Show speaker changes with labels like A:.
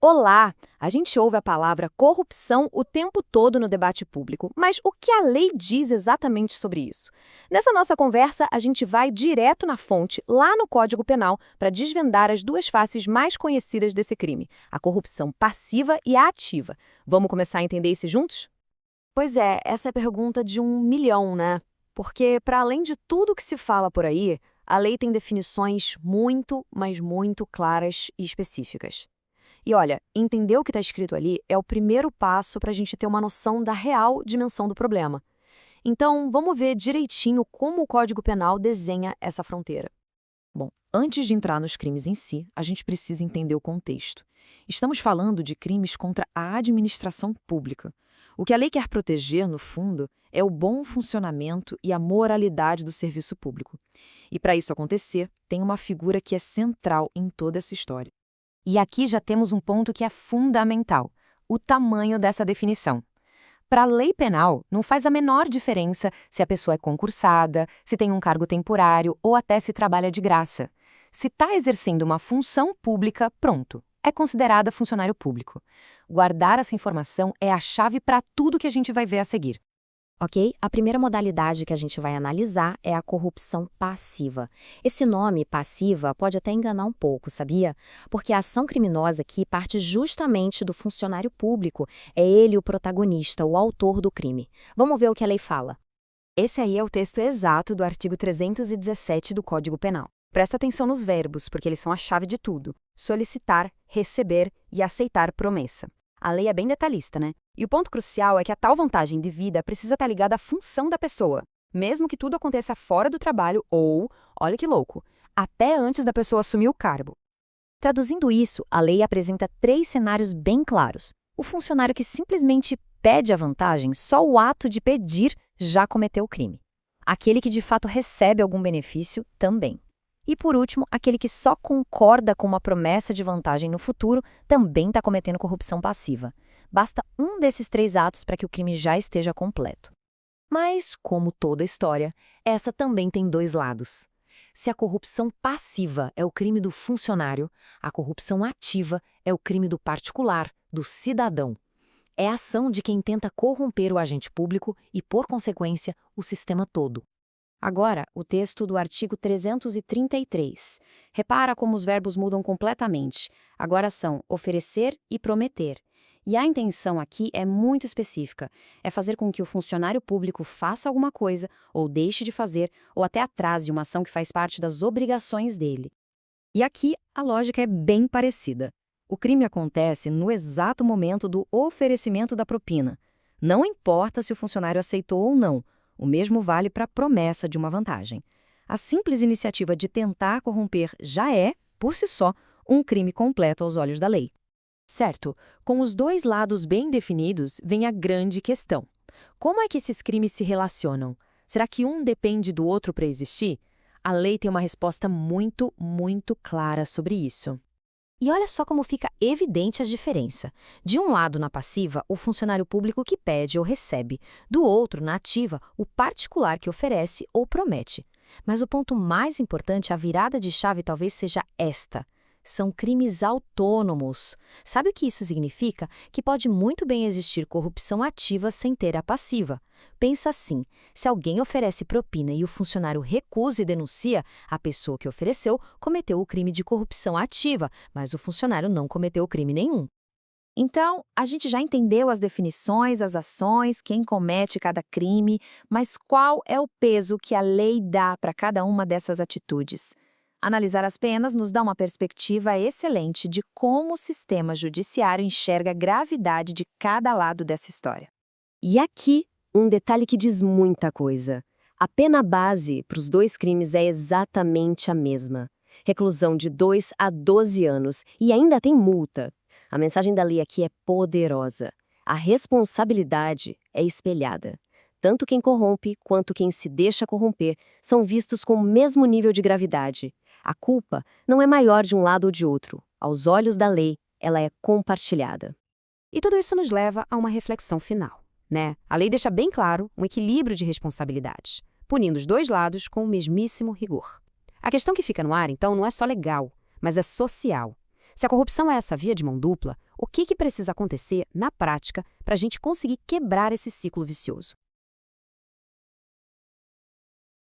A: Olá! A gente ouve a palavra corrupção o tempo todo no debate público, mas o que a lei diz exatamente sobre isso? Nessa nossa conversa, a gente vai direto na fonte, lá no Código Penal, para desvendar as duas faces mais conhecidas desse crime, a corrupção passiva e a ativa. Vamos começar a entender isso juntos? Pois é, essa é a pergunta de 1 milhão, né? Porque, para além de tudo que se fala por aí, a lei tem definições muito, mas muito claras e específicas. E olha, entender o que está escrito ali é o primeiro passo para a gente ter uma noção da real dimensão do problema. Então, vamos ver direitinho como o Código Penal desenha essa fronteira.
B: Bom, antes de entrar nos crimes em si, a gente precisa entender o contexto. Estamos falando de crimes contra a administração pública. O que a lei quer proteger, no fundo, é o bom funcionamento e a moralidade do serviço público. E para isso acontecer, tem uma figura que é central em toda essa história.
C: E aqui já temos um ponto que é fundamental: o tamanho dessa definição. Para a lei penal, não faz a menor diferença se a pessoa é concursada, se tem um cargo temporário ou até se trabalha de graça. Se está exercendo uma função pública, pronto, é considerada funcionário público. Guardar essa informação é a chave para tudo que a gente vai ver a seguir.
A: Ok? A primeira modalidade que a gente vai analisar é a corrupção passiva. Esse nome, passiva, pode até enganar um pouco, sabia? Porque a ação criminosa aqui parte justamente do funcionário público. É ele o protagonista, o autor do crime. Vamos ver o que a lei fala. Esse aí é o texto exato do artigo 317 do Código Penal. Presta atenção nos verbos, porque eles são a chave de tudo: solicitar, receber e aceitar promessa. A lei é bem detalhista, né? E o ponto crucial é que a tal vantagem de vida precisa estar ligada à função da pessoa, mesmo que tudo aconteça fora do trabalho ou, olha que louco, até antes da pessoa assumir o cargo. Traduzindo isso, a lei apresenta 3 cenários bem claros. O funcionário que simplesmente pede a vantagem, só o ato de pedir já cometeu o crime. Aquele que de fato recebe algum benefício, também. E por último, aquele que só concorda com uma promessa de vantagem no futuro também está cometendo corrupção passiva. Basta um desses 3 atos para que o crime já esteja completo. Mas, como toda história, essa também tem 2 lados. Se a corrupção passiva é o crime do funcionário, a corrupção ativa é o crime do particular, do cidadão. É a ação de quem tenta corromper o agente público e, por consequência, o sistema todo. Agora, o texto do artigo 333. Repara como os verbos mudam completamente. Agora são oferecer e prometer. E a intenção aqui é muito específica. É fazer com que o funcionário público faça alguma coisa, ou deixe de fazer, ou até atrase uma ação que faz parte das obrigações dele. E aqui a lógica é bem parecida. O crime acontece no exato momento do oferecimento da propina. Não importa se o funcionário aceitou ou não. O mesmo vale para a promessa de uma vantagem. A simples iniciativa de tentar corromper já é, por si só, um crime completo aos olhos da lei.
B: Certo, com os 2 lados bem definidos, vem a grande questão. Como é que esses crimes se relacionam? Será que um depende do outro para existir? A lei tem uma resposta muito, muito clara sobre isso.
A: E olha só como fica evidente a diferença. De um lado, na passiva, o funcionário público que pede ou recebe. Do outro, na ativa, o particular que oferece ou promete. Mas o ponto mais importante, a virada de chave talvez seja esta: são crimes autônomos. Sabe o que isso significa? Que pode muito bem existir corrupção ativa sem ter a passiva. Pensa assim: se alguém oferece propina e o funcionário recusa e denuncia, a pessoa que ofereceu cometeu o crime de corrupção ativa, mas o funcionário não cometeu crime nenhum. Então, a gente já entendeu as definições, as ações, quem comete cada crime, mas qual é o peso que a lei dá para cada uma dessas atitudes? Analisar as penas nos dá uma perspectiva excelente de como o sistema judiciário enxerga a gravidade de cada lado dessa história. E aqui, um detalhe que diz muita coisa. A pena base para os 2 crimes é exatamente a mesma: reclusão de 2 a 12 anos e ainda tem multa. A mensagem da lei aqui é poderosa. A responsabilidade é espelhada. Tanto quem corrompe quanto quem se deixa corromper são vistos com o mesmo nível de gravidade. A culpa não é maior de um lado ou de outro. Aos olhos da lei, ela é compartilhada. E tudo isso nos leva a uma reflexão final, né? A lei deixa bem claro um equilíbrio de responsabilidades, punindo os 2 lados com o mesmíssimo rigor. A questão que fica no ar, então, não é só legal, mas é social.
D: Se a corrupção é essa via de mão dupla, o que precisa acontecer na prática para a gente conseguir quebrar esse ciclo vicioso?